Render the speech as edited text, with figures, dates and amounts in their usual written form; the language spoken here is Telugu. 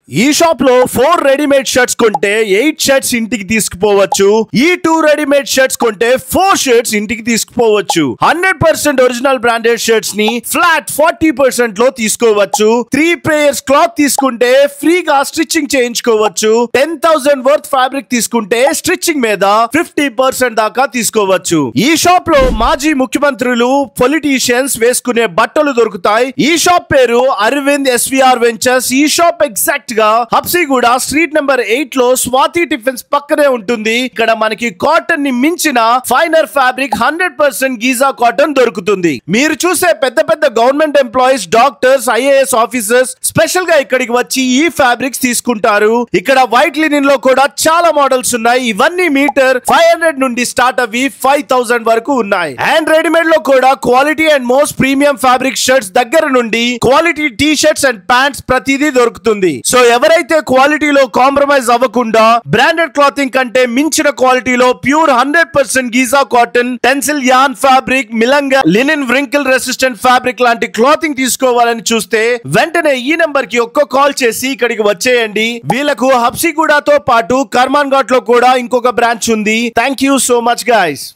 ఈ షాప్ లో 4 రెడీమేడ్ షర్ట్స్ కొంటే 8 షర్ట్స్ ఇంటికి తీసుకుపోవచ్చు. ఈ 2 రెడీమేడ్ షర్ట్స్ కొంటే 4 షర్ట్స్ ఇంటికి తీసుకుపోవచ్చు. 100% ఒరిజినల్ బ్రాండెడ్ షర్ట్స్ ని ఫ్లాట్ 40% లో తీసుకోవచ్చు. 3 పేయర్స్ క్లాత్ తీసుకుంటే ఫ్రీగా స్టిచ్చింగ్ చేయించుకోవచ్చు. 10,000 వర్త్ ఫ్యాబ్రిక్ తీసుకుంటే స్టిచ్చింగ్ మీద 50% దాకా తీసుకోవచ్చు. ఈ షాప్ లో మాజీ ముఖ్యమంత్రులు, పొలిటీషియన్స్ వేసుకునే బట్టలు దొరుకుతాయి. ఈ షాప్ పేరు అరవింద్ ఎస్విఆర్ వెంచర్స్. ఈ shop exact Habsiguda street number 8 లో స్వాతి టిఫిన్స్ పక్కనే ఉంటుంది. ఇక్కడ మనకి కాటన్ ని మించిన ఫైనర్ ఫ్యాబ్రిక్ 100% గీజా కాటన్ దొరుకుతుంది. మీరు చూసే పెద్ద పెద్ద government employees, doctors, IAS officers special గా ఇక్కడికి వచ్చి ఈ ఫ్యాబ్రిక్స్ తీసుకుంటారు. ఇక్కడ వైట్ లినిన్ లో కూడా చాలా మోడల్స్ ఉన్నాయి. ఇవన్నీ మీటర్ 500 నుండి స్టార్ట్ అవి 5,000 వరకు ఉన్నాయి. అండ్ రెడీమేడ్ లో కూడా quality and most premium fabric shirts దగ్గర నుండి quality T shirts and pants ప్రతిదీ దొరుకుతుంది. సో ఎవరైతే క్వాలిటీలో కాంప్రమైజ్ అవ్వకుండా బ్రాండెడ్ క్లాతింగ్ కంటే మించిన క్వాలిటీలో pure 100% Giza cotton, Tencel yarn fabric, మిలంగా లినిన్, వ్రింకిల్ రెసిస్టెంట్ ఫ్యాబ్రిక్ లాంటి క్లాతింగ్ తీసుకోవాలని చూస్తే వెంటనే ఈ నెంబర్ కి ఒక్క కాల్ చేసి ఇక్కడికి వచ్చేయండి. వీళ్ళకు హబ్సిగూడతో పాటు కర్మాన్ ఘాట్ లో కూడా ఇంకొక బ్రాంచ్ ఉంది. Thank you so much guys.